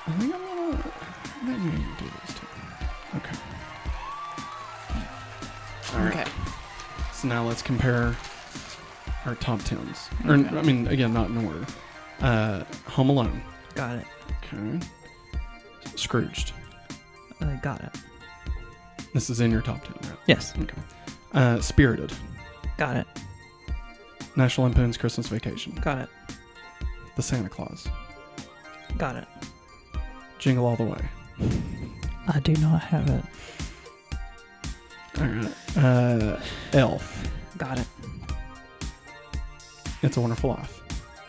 I think I'm gonna let you do this too. Okay. All right. Okay. So now let's compare our top 10s. Okay. Or, I mean, again, not in order. Home Alone. Got it. Okay. Scrooged. Got it. This is in your top 10, right? Yes. Okay. Spirited. Got it. National Lampoon's Christmas Vacation. Got it. The Santa Claus. Got it. Jingle All the Way. I do not have it. All right. Elf. Got it. It's a Wonderful Life.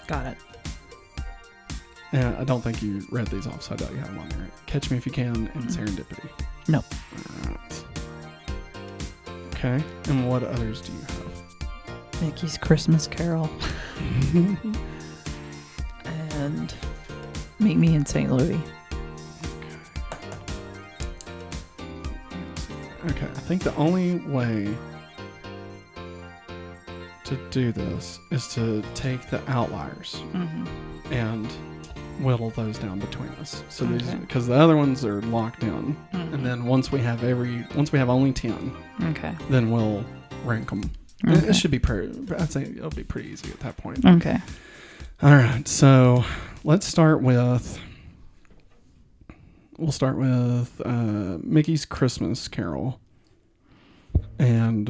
Got it. And I don't think you read these off, so I doubt you have them on there. Catch Me If You Can and Serendipity. Nope. All right. Okay. And what others do you have? Mickey's Christmas Carol. And Meet Me in St. Louis. Okay, I think the only way to do this is to take the outliers and whittle those down between us. So these, because the other ones are locked in, and then once we have only 10, then we'll rank them. Okay. It should be I'd say it'll be pretty easy at that point. Okay. All right, so let's start with. We'll start with Mickey's Christmas Carol. And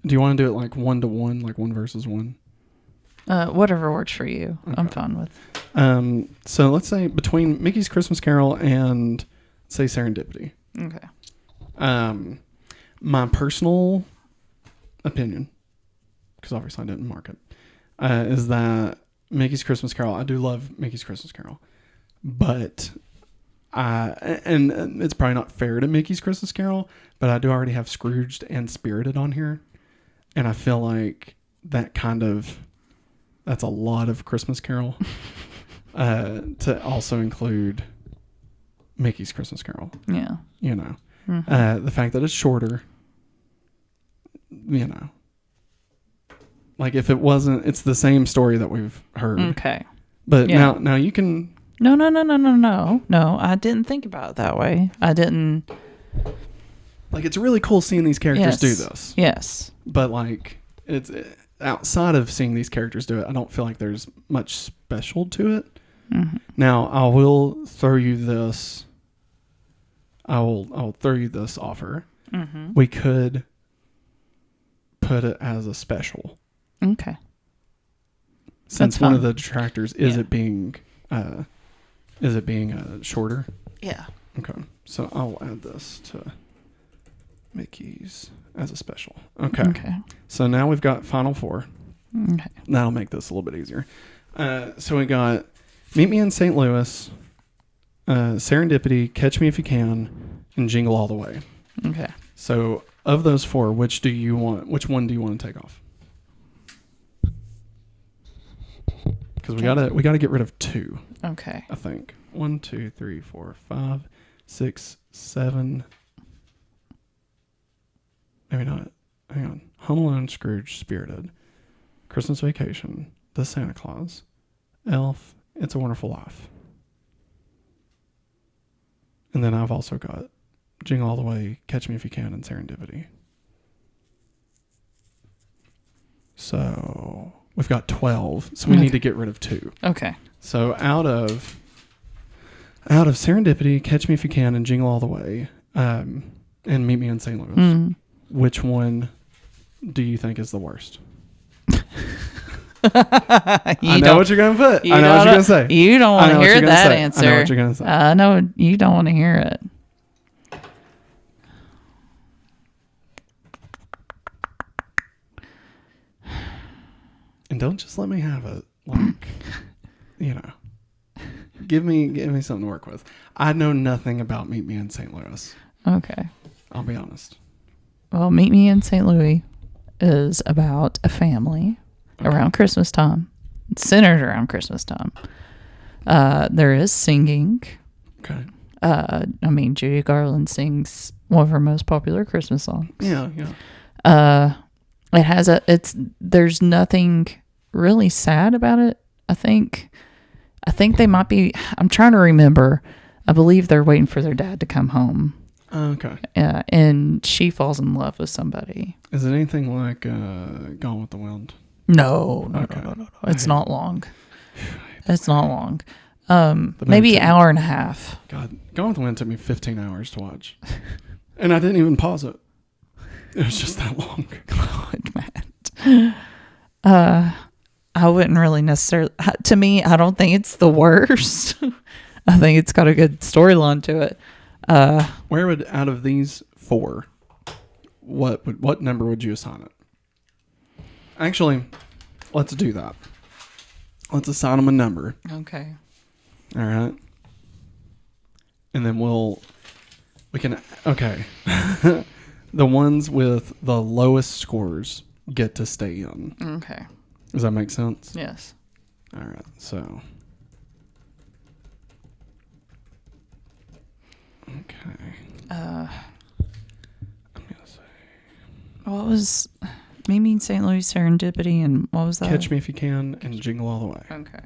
do you want to do it like 1-to-1, like 1 versus 1? Whatever works for you. Okay. I'm fine with. So let's say between Mickey's Christmas Carol and say Serendipity. Okay. My personal opinion, because obviously I didn't mark it, is that Mickey's Christmas Carol, I do love Mickey's Christmas Carol, but and it's probably not fair to Mickey's Christmas Carol, but I do already have Scrooged and Spirited on here, and I feel like that's a lot of Christmas Carol to also include Mickey's Christmas Carol. Yeah. You know, the fact that it's shorter, you know, like if it wasn't, it's the same story that we've heard. Okay. But now you can. No. I didn't think about it that way. I didn't. Like, it's really cool seeing these characters do this. Yes. But, like, it's outside of seeing these characters do it, I don't feel like there's much special to it. Now, I will throw you this. I'll throw you this offer. We could put it as a special. Okay. Since one of the detractors is it being shorter. Yeah. Okay. So I'll add this to Mickey's as a special. Okay. So now we've got Final Four. Okay. That'll make this a little bit easier. So we got Meet Me in St. Louis, Serendipity, Catch Me If You Can, and Jingle All the Way. Okay. So of those 4, which one do you want to take off? Because we gotta get rid of 2. Okay. I think 1, 2, 3, 4, 5, 6, 7. Maybe not. Hang on. Home Alone, Scrooge, Spirited, Christmas Vacation, The Santa Claus, Elf, It's a Wonderful Life. And then I've also got Jingle All the Way, Catch Me If You Can, and Serendipity. So we've got 12. So we need to get rid of 2. Okay. So out of Serendipity, Catch Me If You Can, and Jingle All the Way, and Meet Me in St. Louis, which one do you think is the worst? I know what you're going to put. I know what you're going to say. You don't want to hear that answer. I know what you're going to say. I know you don't want to hear it. And don't just let me have it. Like, you know, give me something to work with. I know nothing about Meet Me in St. Louis. Okay. I'll be honest. Well, Meet Me in St. Louis is about a family around Christmas time. It's centered around Christmas time. There is singing. Okay. I mean, Judy Garland sings one of her most popular Christmas songs. Yeah, yeah. It has there's nothing really sad about it. I think they might be, I'm trying to remember. I believe they're waiting for their dad to come home. Okay. And she falls in love with somebody. Is it anything like Gone with the Wind? No. It's not long. It's not long. Maybe an hour and a half. God, Gone with the Wind took me 15 hours to watch. And I didn't even pause it. It was just that long. God, Matt. I wouldn't really necessarily... To me, I don't think it's the worst. I think it's got a good storyline to it. Where would, out of these 4, what number would you assign it? Actually, let's do that. Let's assign them a number. Okay. All right. And then we can, okay. The ones with the lowest scores get to stay in. Okay. Does that make sense? Yes. All right. So. Okay. I'm gonna say. What was Meet Me in St. Louis, Serendipity, and what was that? Catch Me If You Can and Jingle All the Way. Okay.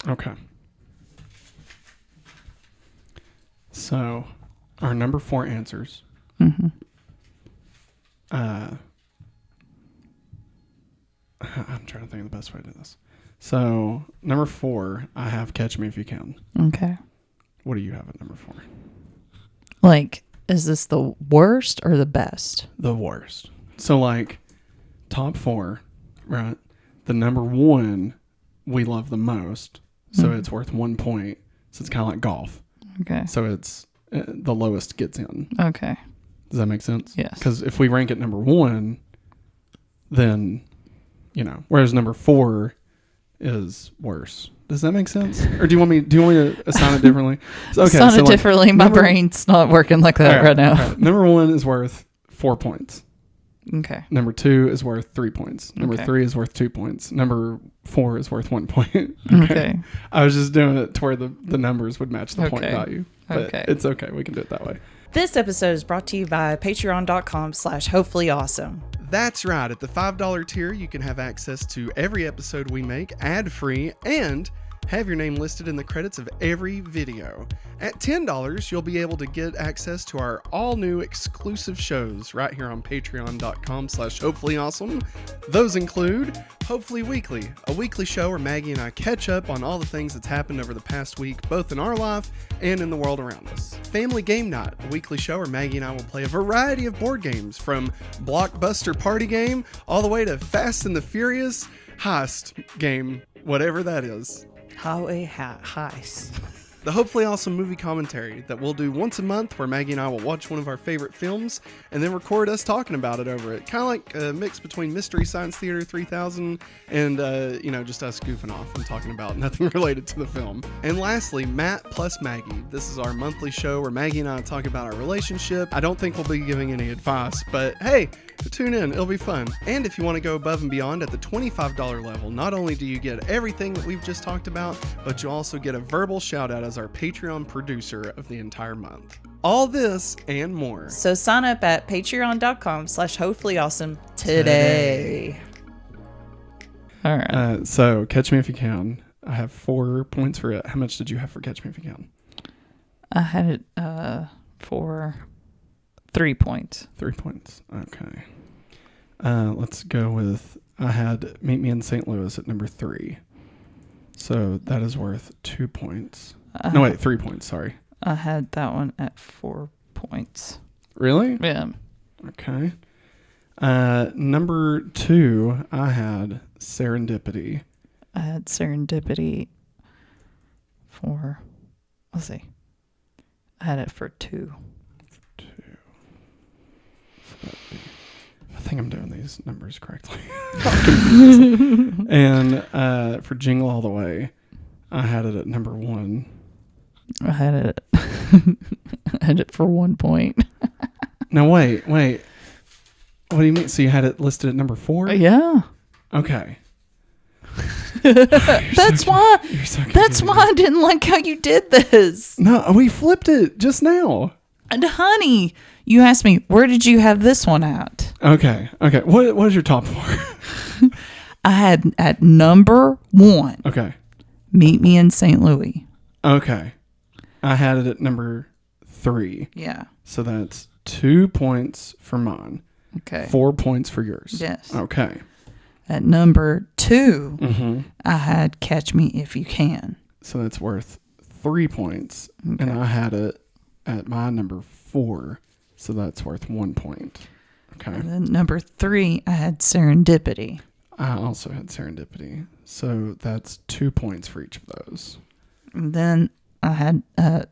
Okay. So, our number 4 answers. Mm-hmm. I'm trying to think of the best way to do this. So, number 4, I have Catch Me If You Can. Okay. What do you have at number 4? Like, is this the worst or the best? The worst. So, like, top 4, right? The number 1 we love the most. So it's worth 1 point. So it's kind of like golf. Okay. So it's the lowest gets in. Okay. Does that make sense? Yes. Because if we rank it number 1, then, whereas number 4 is worse. Does that make sense? Or do you want me to assign it differently? Assign it differently. My brain's not working like that right now. Right. Number 1 is worth 4 points. Okay. Number 2 is worth 3 points. Number 3 is worth 2 points. Number 4 is worth 1 point. Okay. I was just doing it to where the numbers would match the point value. But it's okay. We can do it that way. This episode is brought to you by patreon.com/hopefullyawesome. That's right. At the $5 tier, you can have access to every episode we make ad-free and have your name listed in the credits of every video. At $10, you'll be able to get access to our all-new exclusive shows right here on patreon.com/hopefullyawesome. Those include Hopefully Weekly, a weekly show where Maggie and I catch up on all the things that's happened over the past week, both in our life and in the world around us. Family Game Night, a weekly show where Maggie and I will play a variety of board games, from Blockbuster Party Game all the way to Fast and the Furious Heist Game, whatever that is. Highway heist. The Hopefully Awesome movie commentary that we'll do once a month, where Maggie and I will watch one of our favorite films and then record us talking about it over it. Kind of like a mix between Mystery Science Theater 3000 and, just us goofing off and talking about nothing related to the film. And lastly, Matt plus Maggie. This is our monthly show where Maggie and I talk about our relationship. I don't think we'll be giving any advice, but hey, tune in. It'll be fun. And if you want to go above and beyond at the $25 level, not only do you get everything that we've just talked about, but you also get a verbal shout out as our Patreon producer of the entire month. All this and more. So sign up at patreon.com/hopefullyawesome today. All right. So Catch Me If You Can. I have 4 points for it. How much did you have for Catch Me If You Can? I had it for 3 points. 3 points. Okay. Let's go with, I had Meet Me in St. Louis at number 3. So that is worth 2 points. 3 points, sorry. I had that one at 4 points. Really? Yeah. Okay. Number 2, I had Serendipity. I had Serendipity for, let's see. I had it for 2. I think I'm doing these numbers correctly. And for Jingle All the Way, I had it at number 1. I had it. I had it for 1 point. Now wait. What do you mean? So you had it listed at number 4? Yeah. Okay. That's why. You're so That's why I didn't like how you did this. No, we flipped it just now. And honey, you asked me, where did you have this one at? Okay. What is your top 4? I had at number 1, Okay. Meet Me in St. Louis. Okay. I had it at number 3. Yeah. So that's 2 points for mine. Okay. 4 points for yours. Yes. Okay. At number 2, Mm-hmm. I had Catch Me If You Can. So that's worth 3 points. Okay. And I had it at my number 4. So that's worth 1 point. Okay. And then number 3, I had Serendipity. I also had Serendipity. So that's 2 points for each of those. And then I had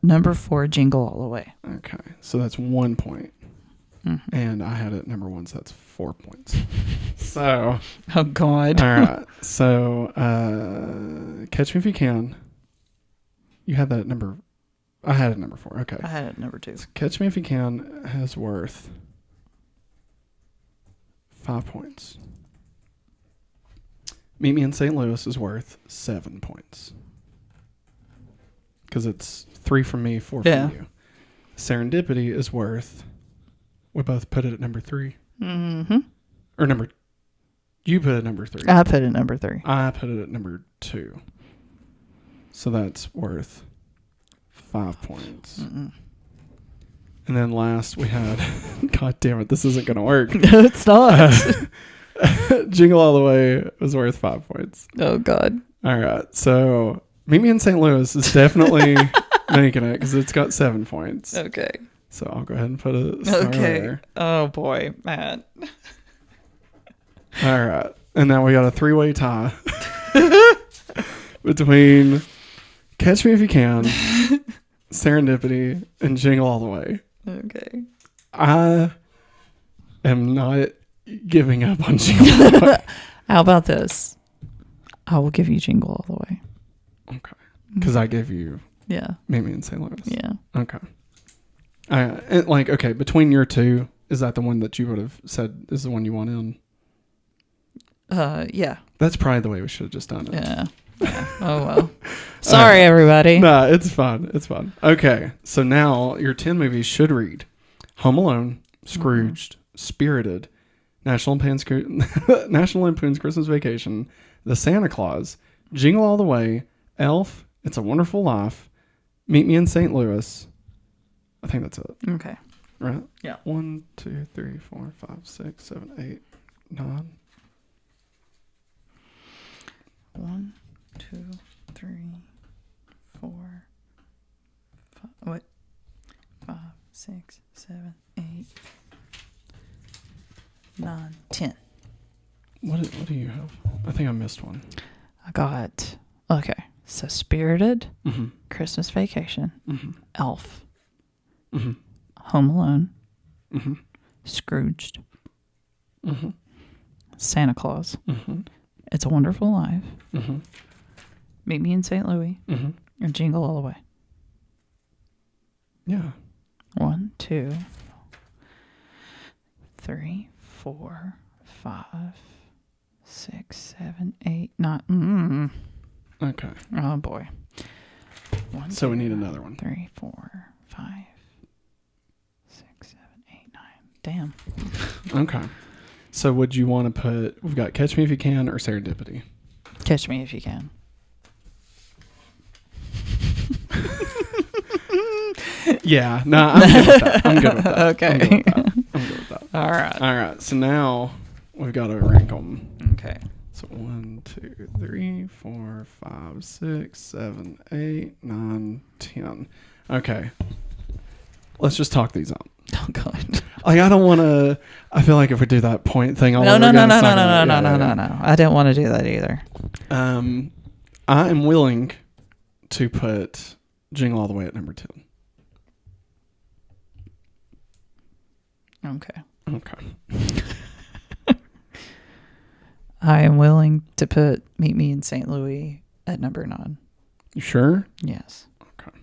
number 4, Jingle All the Way. Okay. So that's 1 point. Mm-hmm. And I had it number 1, so that's 4 points. So, Oh, God. all right. So, Catch Me If You Can. You had that at number. I had it at number 4. Okay. I had it at number 2. So Catch Me If You Can has worth 5 points. Meet Me in St. Louis is worth 7 points. Because it's 3 from me, 4 Yeah. from you. Serendipity is worth. We both put it at number 3. Mm-hmm. Or number. You put it at number 3. I put it at number 3. I put it at number 2. So that's worth 5 points. Mm-mm. And then last we had. God damn it, this isn't going to work. No, it's not. Jingle All the Way was worth 5 points. Oh, God. All right. So Meet Me in St. Louis is definitely making it because it's got 7 points. Okay. So I'll go ahead and put a star Okay. there. Oh, boy, Matt. All right. And now we got a 3-way tie between Catch Me If You Can, Serendipity, and Jingle All the Way. Okay. I am not giving up on Jingle All the Way. How about this? I will give you Jingle All the Way. Okay. Because I gave you Yeah. Meet Me in St. Louis. Yeah. Okay. Okay, between your two, is that the one that you would have said is the one you want in? Yeah. That's probably the way we should have just done it. Yeah. Oh, well. Sorry, everybody. No, it's fun. It's fun. Okay, so now your 10 movies should read Home Alone, Scrooged, Spirited, National Lampoon's Christmas Vacation, The Santa Claus, Jingle All the Way, Elf, It's a Wonderful Life, Meet Me in St. Louis. I think that's it. Okay. Right? Yeah. 1, 2, 3, 4, 5, 6, 7, 8, 9. 1, 2, 3, 4, 5. What? 5, 6, 7, 8, 9, 10. What do you have? I think I missed one. I got. Okay. So Spirited, Mm-hmm. Christmas Vacation, Mm-hmm. Elf, Mm-hmm. Home Alone, Mm-hmm. Scrooged, Mm-hmm. Santa Claus, Mm-hmm. It's a Wonderful Life, Mm-hmm. Meet Me in St. Louis, Mm-hmm. and Jingle All the Way. Yeah. 1, 2, 3, 4, 5, 6, 7, 8, 9. Okay. Oh boy. 1, So we 2, need another one. 3, 4, 5, 6, 7, 8, 9. Damn. Okay. So would you want to put, we've got Catch Me If You Can or Serendipity? Catch Me If You Can. Yeah. No, I'm good with that. I'm good with that. Okay. I'm good with that. I'm good with that. All right. All right. So now we've got to rank them. Okay. So 1, 2, 3, 4, 5, 6, 7, 8, 9, 10. Okay. Let's just talk these out. Oh God. Like, I don't want to. I feel like if we do that point thing all No, over no, again, no, it's no, not no, no, gonna- no, yeah, no, yeah, no, no. I didn't want to do that either. I am willing to put Jingle All the Way at number 10. Okay. Okay. I am willing to put Meet Me in St. Louis at number 9. You sure? Yes. Okay.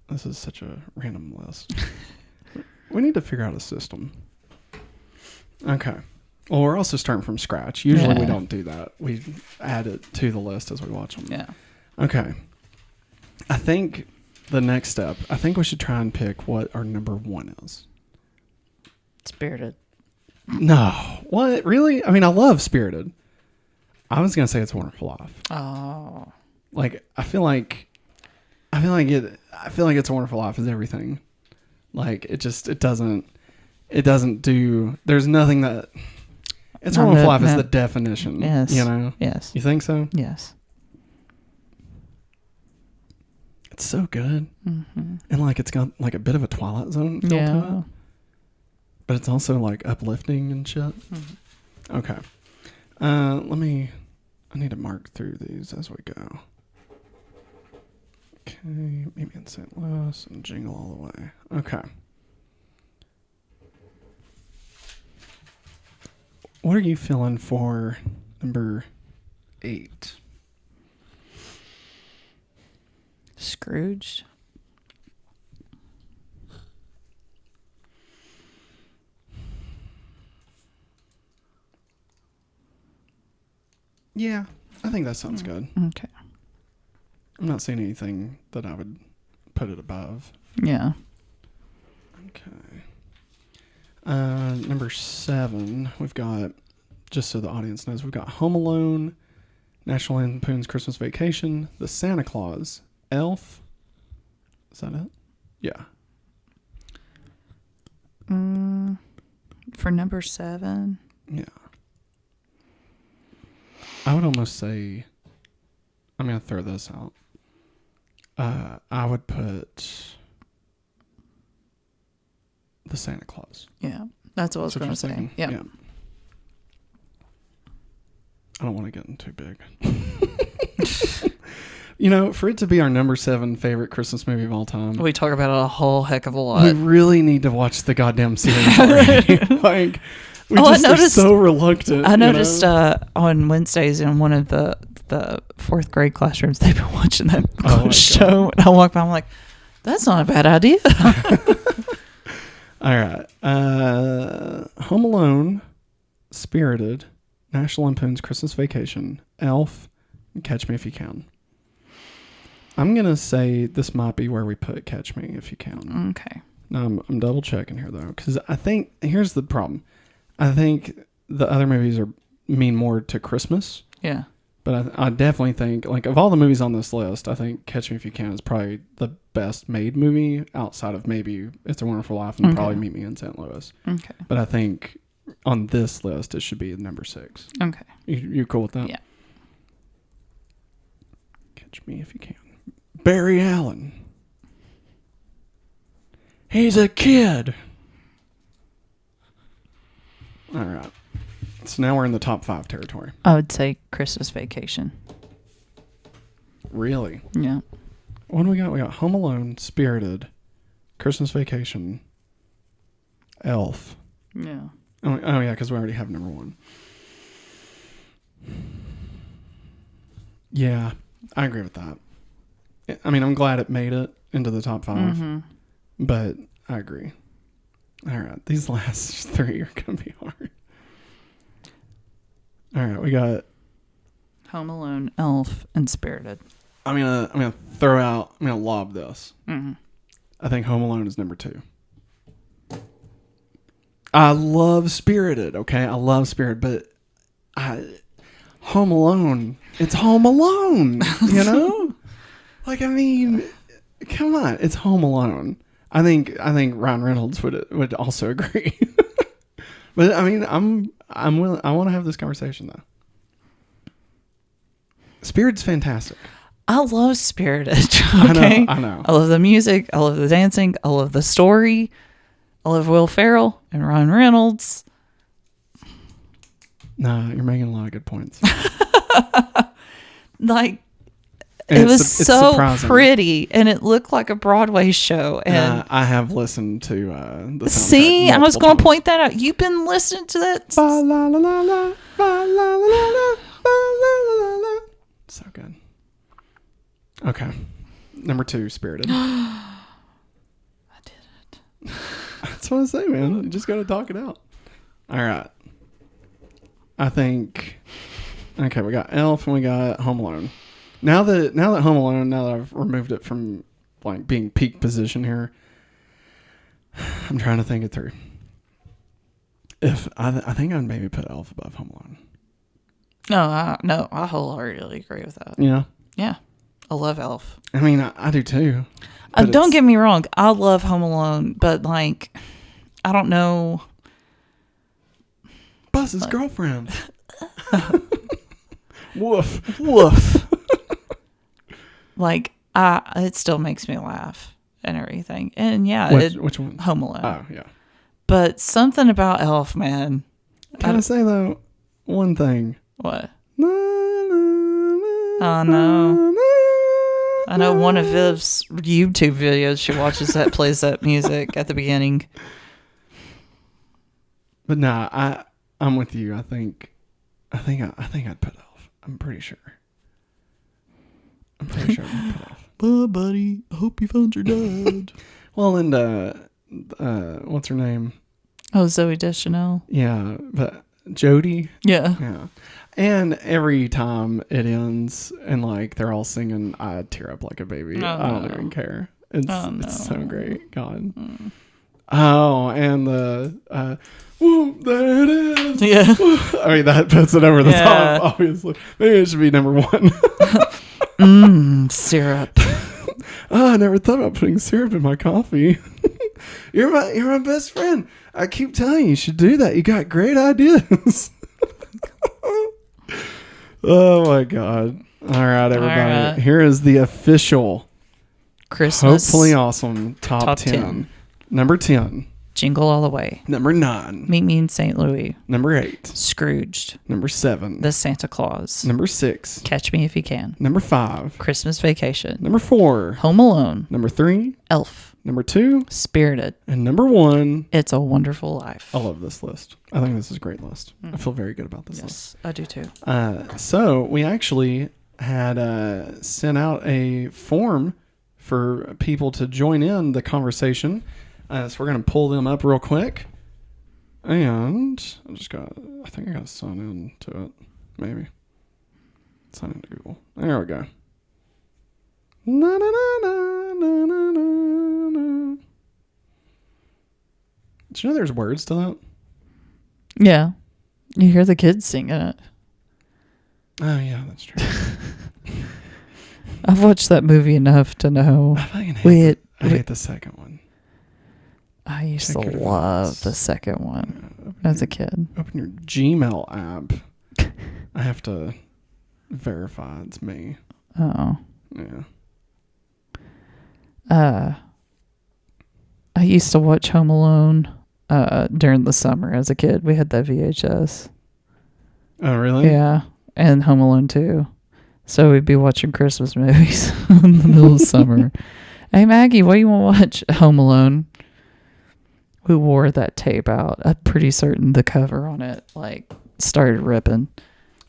This is such a random list. We need to figure out a system. Okay. Well, we're also starting from scratch. Usually we don't do that. We add it to the list as we watch them. Yeah. Okay. I think the next step, I think we should try and pick what our number 1 is. Spirited. No. What? Really? I mean, I love Spirited. I was going to say It's a Wonderful Life. Oh. Like, I feel like It's a Wonderful Life is everything. Like, it doesn't do, there's nothing that, It's a Wonderful Life is the definition. Yes. You know? Yes. You think so? Yes. It's so good. Mm-hmm. And like, it's got like a bit of a Twilight Zone feel to it. But it's also like uplifting and shit. Mm-hmm. Okay. I need to mark through these as we go. Okay, maybe in St. Louis and Jingle All the Way. Okay. What are you feeling for number 8? Scrooged. Yeah, I think that sounds good. Okay. I'm not seeing anything that I would put it above. Yeah. Okay. Number 7, we've got, just so the audience knows, we've got Home Alone, National Lampoon's Christmas Vacation, The Santa Claus, Elf. Is that it? Yeah. For number 7. Yeah. I would almost say, I'm going to throw this out. I would put The Santa Claus. Yeah. That's what I was going to say. Thinking? Yep. Yeah. I don't want to get in too big. You know, for it to be our number 7 favorite Christmas movie of all time, We talk about it a whole heck of a we lot. really need to watch the goddamn series already. Like, we Oh, I just are noticed- so reluctant. I you know? noticed on Wednesdays in one of the 4th grade classrooms, they've been watching that Oh my show. And I walk by, I'm like, that's not a bad idea. All right. Home Alone, Spirited, National Lampoon's Christmas Vacation, Elf, and Catch Me If You Can. I'm going to say this might be where we put Catch Me If You Can. Okay. No, I'm double checking here, though, because I think, here's the problem. I think the other movies mean more to Christmas, Yeah. but I definitely think, like, of all the movies on this list, I think Catch Me If You Can is probably the best made movie outside of maybe It's a Wonderful Life and probably Meet Me in St. Louis. Okay. But I think on this list, it should be number 6. Okay. You cool with that? Yeah. Catch Me If You Can. Barry Allen. He's a kid. All right. So now we're in the top 5 territory. I would say Christmas Vacation. Really? Yeah. What do we got? We got Home Alone, Spirited, Christmas Vacation, Elf. Yeah. Oh yeah, because we already have number 1. Yeah, I agree with that. I mean, I'm glad it made it into the top 5, but I agree. All right, these last 3 are going to be hard. All right, we got. Home Alone, Elf, and Spirited. I'm gonna throw out. I'm gonna lob this. Mm-hmm. I think Home Alone is number 2. I love Spirited. Okay, I love Spirited, but Home Alone. It's Home Alone. You know, like, I mean, come on, it's Home Alone. I think Ryan Reynolds would also agree. But I mean, I'm willing. I want to have this conversation though. Spirit's fantastic. I love Spirited. Okay? I know. I love the music. I love the dancing. I love the story. I love Will Ferrell and Ryan Reynolds. Nah, you're making a lot of good points. Like, And it it's was so surprising. pretty, and it looked like a Broadway show. And I have listened to the soundtrack see, I was multiple going to times. point that out. You've been listening to that. Ba la la la la, ba la la la la, ba la la la la. So good. Okay, number 2, Spirited. I did it. That's what I say, man. You just got to talk it out. All right. I think. Okay, we got Elf and we got Home Alone. Now that Home Alone, now that I've removed it from like being peak position here, I'm trying to think it through. If I think I'd maybe put Elf above Home Alone. No, I wholeheartedly agree with that. Yeah. Yeah. I love Elf. I mean, I do too. Don't get me wrong. I love Home Alone, but like, I don't know. Buzz's girlfriend. Woof. Woof. Like, it still makes me laugh and everything. And yeah, which one? Home Alone. Oh, yeah. But something about Elf, man. Can I say though one thing? What? Oh no. I know one of Viv's YouTube videos she watches that plays that music at the beginning. But nah, I'm with you. I think I'd put Elf. I'm pretty sure I'd put Elf. Bye, buddy. I hope you found your dad. Well, and what's her name? Oh, Zooey Deschanel. Yeah, but Jodie. Yeah. Yeah. And every time it ends and like they're all singing, I tear up like a baby. Oh, I don't no. even care. It's Oh, it's so no. great. God. Oh, and the whoop, there it is. Yeah. I mean that puts it over the Yeah. top, obviously. Maybe it should be number one. Syrup. Oh, I never thought about putting syrup in my coffee. You're my best friend. I keep telling you should do that. You got great ideas. Oh my God. All right, everybody. All right. Here is the official, Christmas. hopefully awesome top 10. 10. Number 10. Jingle All the Way. Number 9. Meet Me in St. Louis. Number 8. Scrooged. Number 7. The Santa Claus. Number 6. Catch Me If You Can. Number 5. Christmas Vacation. Number 4. Home Alone. Number 3. Elf. Number 2. Spirited. And number 1. It's a Wonderful Life. I love this list. I think this is a great list. I feel very good about this list. Yes, I do too. So we actually had sent out a form for people to join in the conversation. So we're going to pull them up real quick. And I think I got to sign in to it. Maybe. Sign into Google. There we go. Na, na, na, na, na, na, na, na. Did you know there's words to that? Yeah. You hear the kids singing it. Oh, yeah, that's true. I've watched that movie enough to know. I fucking hate I hate the second one. I used to Check your love phones. the second one as a kid. Open your Gmail app. I have to verify it's me. Oh. Yeah. I used to watch Home Alone during the summer as a kid. We had that VHS. Oh, really? Yeah. And Home Alone 2. So we'd be watching Christmas movies in the middle of summer. Hey, Maggie, what do you want to watch? Home Alone. We wore that tape out. I'm pretty certain the cover on it like started ripping.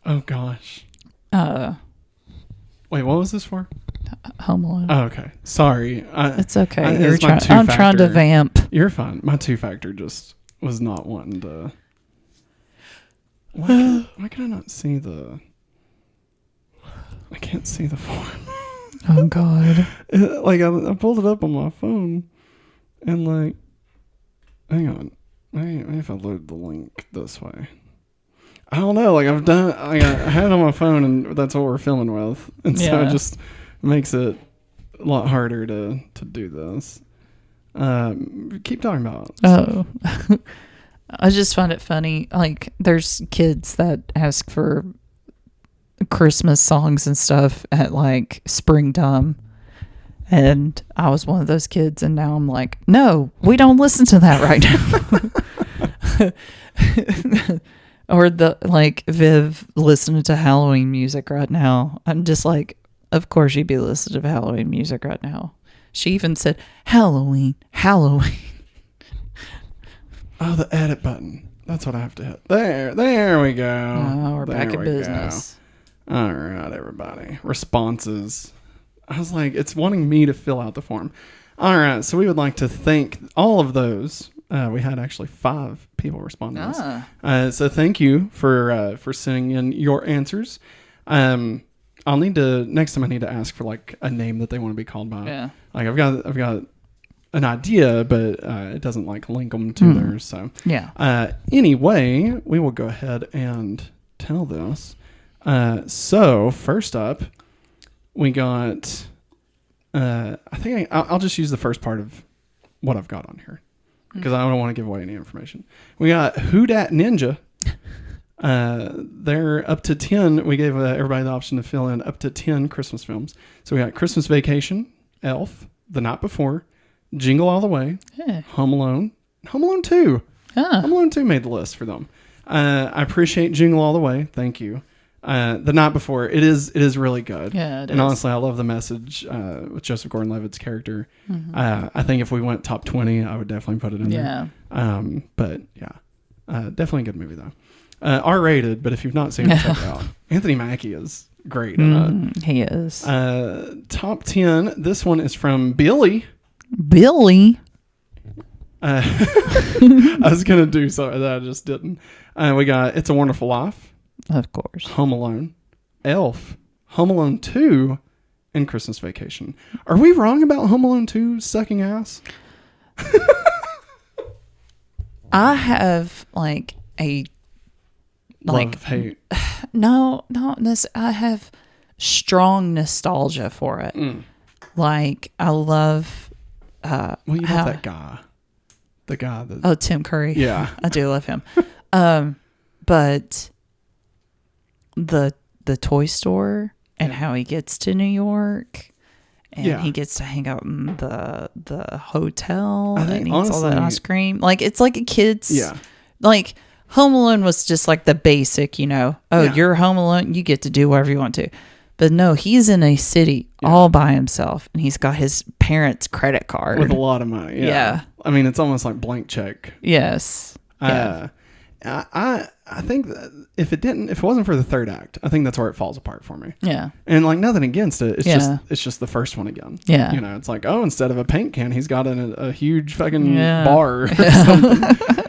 Oh, gosh. Wait, what was this for? Home Alone. Oh, okay. Sorry. It's okay. It's my I'm two-factor. trying to vamp. You're fine. My two-factor just was not wanting to... Why can I not see the... I can't see the form. Oh, God. Like, I pulled it up on my phone, and like... Hang on. Maybe if I load the link this way. I don't know. Like, I had it on my phone, and that's what we're filming with. And so it just makes it a lot harder to do this. Keep talking about stuff. Oh. I just find it funny. Like, there's kids that ask for Christmas songs and stuff at like springtime. And I was one of those kids, and now I'm like, no, we don't listen to that right now. Or the like Viv listening to Halloween music right now. I'm just like, of course you'd be listening to Halloween music right now. She even said, Halloween. Oh, the edit button. That's what I have to hit. There we go. Oh, we're back There in we business. go. All right, everybody. Responses. I was like, it's wanting me to fill out the form. All right, so we would like to thank all of those We had actually 5 people respond to this. Ah. So thank you for sending in your answers. I'll need to next time I need to ask for like a name that they want to be called by. Yeah. Like I've got an idea, but it doesn't like link them to theirs. So Yeah. Anyway, we will go ahead and tell this. So first up, we got. I think I'll just use the first part of what I've got on here because I don't want to give away any information. We got Who Dat Ninja. They're up to 10. We gave everybody the option to fill in up to 10 Christmas films. So we got Christmas Vacation, Elf, The Night Before, Jingle All the Way, Yeah. Home Alone 2. Ah. Home Alone 2 made the list for them. I appreciate Jingle All the Way. Thank you. The Night Before, it is really good. Yeah, it and is. honestly, I love the message with Joseph Gordon-Levitt's character. I think if we went top 20, I would definitely put it in there. But yeah, definitely a good movie though. R-rated, but if you've not seen it, check it out. Anthony Mackie is great in it. He is. Top 10. This one is from Billy. Billy. I was going to do something that I just didn't. We got It's a Wonderful Life. Of course. Home Alone, Elf, Home Alone 2, and Christmas Vacation. Are we wrong about Home Alone 2 sucking ass? I have like a Love, hate. no, I have strong nostalgia for it. Like I love Well, you love that guy. The guy that Tim Curry. Yeah. I do love him. But the Toy Store and how he gets to New York and he gets to hang out in the hotel and eats all that ice cream. Like it's like a kid's like Home Alone was just like the basic, you're Home Alone, you get to do whatever you want to. But no, he's in a city all by himself and he's got his parents' credit card. with a lot of money. Yeah. I mean, it's almost like blank check. Yes. I think that if it wasn't for the third act, I think that's where it falls apart for me. Yeah. And like nothing against it. It's just the first one again. Yeah. It's like, oh, instead of a paint can, he's got a huge fucking bar or something.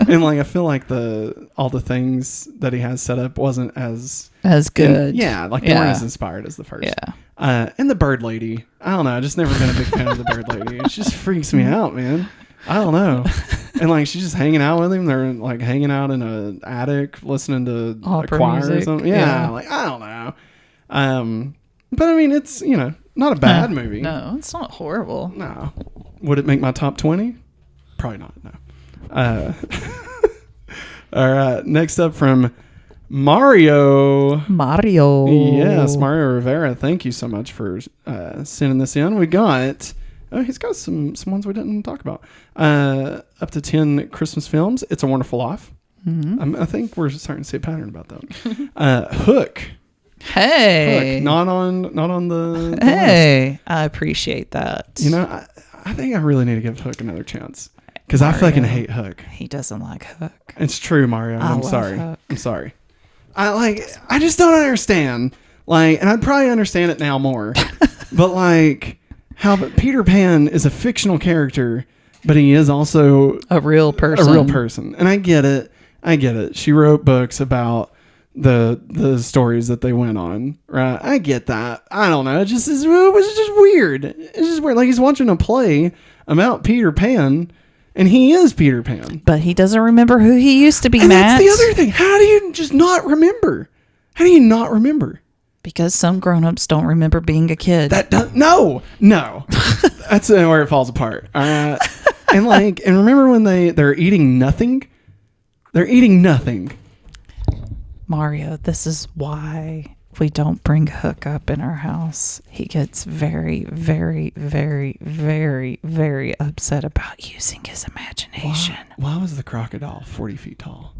And like, I feel like all the things that he has set up wasn't as good. They weren't as inspired as the first. Yeah. And the bird lady. I don't know. I've just never been a big fan of the bird lady. It just freaks me out, man. I don't know. And like she's just hanging out with him. They're like hanging out in an attic listening to opera a choir music. or something. Yeah, like I don't know. But I mean it's, not a bad movie. No, it's not horrible. No. Would it make my top 20? Probably not, no. All right, next up from Mario. Yes, Mario Rivera. Thank you so much for sending this in. We got he's got some ones we didn't talk about. Up to 10 Christmas films. It's a Wonderful Life. I think we're starting to see a pattern about that. Hook. Hey. Hook. Not on the Hey. list. I appreciate that. I think I really need to give Hook another chance. Because I fucking hate Hook. He doesn't like Hook. It's true, Mario. I'm love sorry. Hook. I'm sorry. I just don't understand. Like, and I'd probably understand it now more. But like how Peter Pan is a fictional character, but he is also a real person. And I get it. She wrote books about the stories that they went on, right? I get that. I don't know. It was just weird. It's just weird. Like he's watching a play about Peter Pan, and he is Peter Pan. But he doesn't remember who he used to be, And Matt. that's the other thing. How do you just not remember? How do you not remember? Because some grown-ups don't remember being a kid. No. That's where it falls apart. And remember when they're eating nothing? They're eating nothing. Mario, this is why we don't bring Hook up in our house. He gets very, very, very, very, very upset about using his imagination. Why was the crocodile 40 feet tall?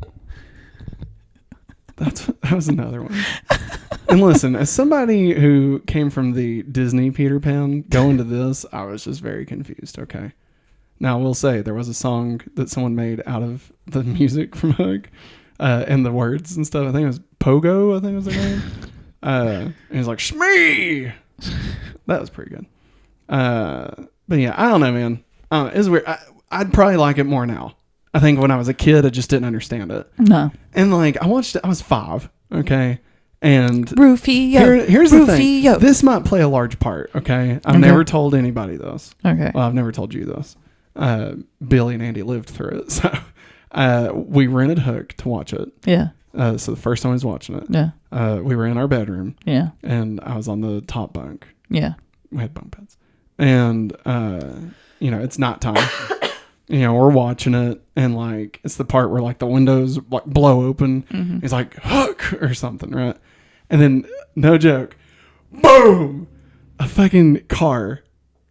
That was another one. And listen, as somebody who came from the Disney Peter Pan, going to this, I was just very confused, okay? Now, I will say, there was a song that someone made out of the music from Hook, and the words and stuff. I think it was Pogo, I think was their name. And he was like, Shmee! That was pretty good. But yeah, I don't know, man. It's weird. I'd probably like it more now. I think when I was a kid, I just didn't understand it. No. And like I watched it, I was 5. Okay. And Rufio. here's the Rufio. thing. This might play a large part. Okay. I've Okay. never told anybody this. Okay. Well, I've never told you this. Billy and Andy lived through it. So we rented Hook to watch it. Yeah. So the first time I was watching it, Yeah. we were in our bedroom Yeah. and I was on the top bunk. Yeah. We had bunk beds. And, it's nighttime. We're watching it and like, it's the part where like the windows like blow open. Mm-hmm. It's like Hook or something, right? And then, no joke, boom, a fucking car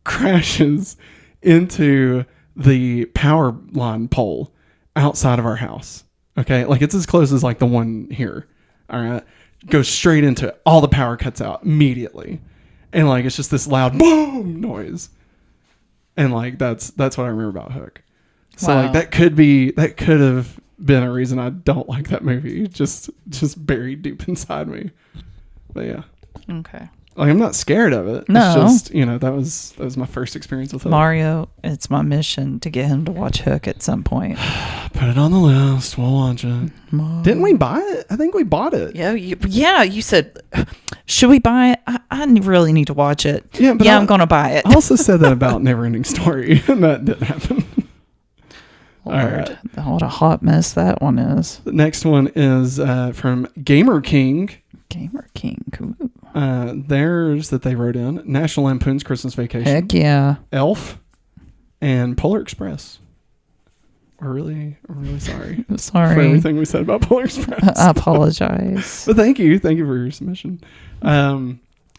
crashes into the power line pole outside of our house. Okay. Like it's as close as like the one here. All right. Goes straight into it. All the power cuts out immediately. And like, it's just this loud boom noise. And like, that's what I remember about Hook. So Wow. like that could have been a reason I don't like that movie. Just buried deep inside me. But yeah. Okay. Like I'm not scared of it. No. It's just, that was my first experience with Hook. Mario, it's my mission to get him to watch Hook at some point. Put it on the list. We'll watch it. Didn't we buy it? I think we bought it. Yeah, you said, should we buy it? I really need to watch it. Yeah, but I'm going to buy it. I also said that about Neverending Story, and that didn't happen. Lord, All right. What a hot mess that one is. The next one is from Gamer King. Gamer King. Ooh. Theirs that they wrote in: National Lampoon's Christmas Vacation, Heck yeah. Elf, and Polar Express. We're really sorry for Sorry. everything we said about Polar Express. I apologize. But thank you for your submission.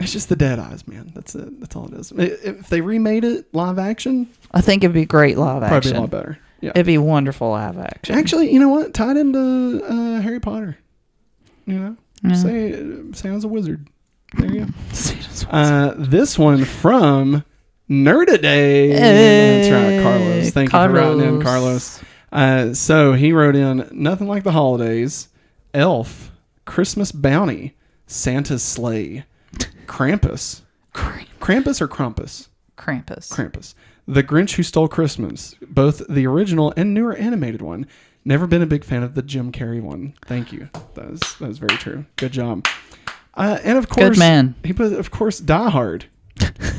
It's just the dead eyes, man. That's it. That's all it is. If they remade it live action, I think it'd be great live probably action. a lot better. Yeah. It'd be wonderful live action. Actually, you know what? Tied into Harry Potter. Yeah. Say I was a wizard. There you go. This one from Nerdaday. That's right, Carlos. Thank you for writing in, Carlos. So he wrote in Nothing Like the Holidays, Elf, Christmas Bounty, Santa's Sleigh, Krampus. Krampus or Krampus? Krampus. Krampus. The Grinch Who Stole Christmas, both the original and newer animated one. Never been a big fan of the Jim Carrey one. Thank you. That was very true. Good job. And of course, Good man. He put, of course, Die Hard.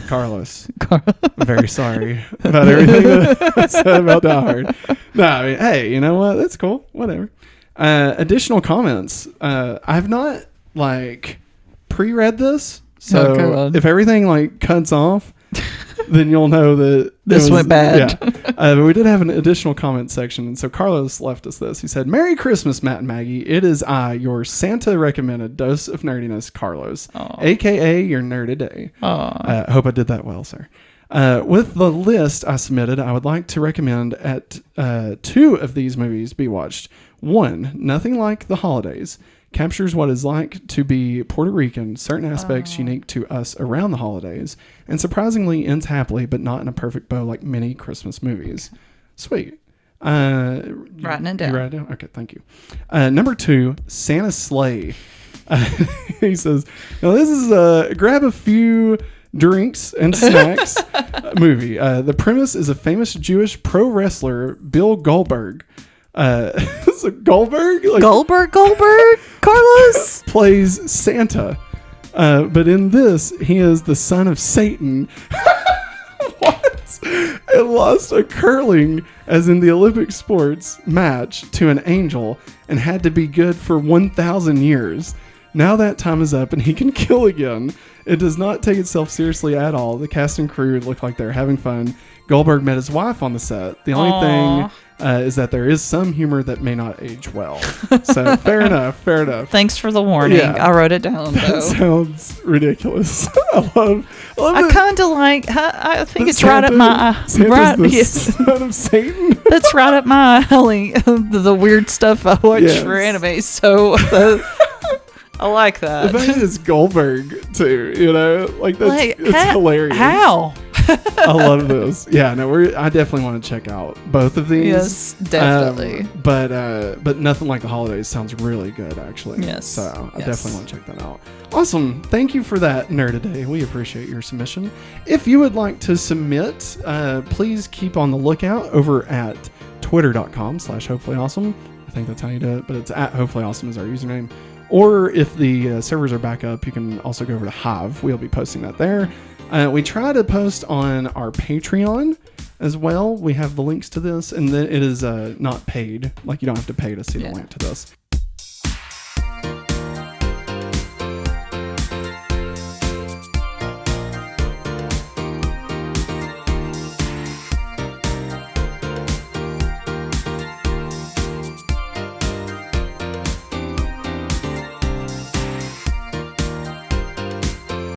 Carlos. Very sorry about everything that I said about Die Hard. No, I mean, hey, you know what? That's cool. Whatever. Additional comments. I've not pre-read this, so if everything cuts off, then you'll know that this went bad. Yeah. But we did have an additional comment section. And so Carlos left us this. He said, Merry Christmas, Matt and Maggie. It is I, your Santa recommended dose of nerdiness, Carlos, a.k.a. your nerd a day. I hope I did that well, sir. With the list I submitted, I would like to recommend at 2 of these movies be watched. 1, Nothing Like the Holidays. Captures what it's like to be Puerto Rican, certain aspects unique to us around the holidays, and surprisingly ends happily, but not in a perfect bow like many Christmas movies. Sweet. Writing it down. You write it down? Okay, thank you. Number 2, Santa's Sleigh. He says, now this is grab a few drinks and snacks movie. The premise is a famous Jewish pro wrestler, Bill Goldberg. So Goldberg? Goldberg, Carlos? Plays Santa. But in this, he is the son of Satan. What? And lost a curling, as in the Olympic sports, match to an angel and had to be good for 1,000 years. Now that time is up and he can kill again. It does not take itself seriously at all. The cast and crew look like they're having fun. Goldberg met his wife on the set. The only thing is that there is some humor that may not age well. So fair enough. Thanks for the warning. Yeah. I wrote it down, though. That sounds ridiculous. I love I kind of I think it's right up my Santa's the son of Satan. That's right up my alley. The weird stuff I watch for anime. So I like that. The fact that it's Goldberg too, it's hilarious. How? I love this. Yeah, no, I definitely want to check out both of these. Yes, definitely. But Nothing Like the Holidays sounds really good, actually. Yes. So I definitely want to check that out. Awesome. Thank you for that, Nerd Today. We appreciate your submission. If you would like to submit, please keep on the lookout over at twitter.com/hopefullyawesome. I think that's how you do it, but it's at hopefullyawesome is our username. Or if the servers are back up, you can also go over to Hive. We'll be posting that there. We try to post on our Patreon as well. We have the links to this, and then it is not paid. Like, you don't have to pay to see the link to this.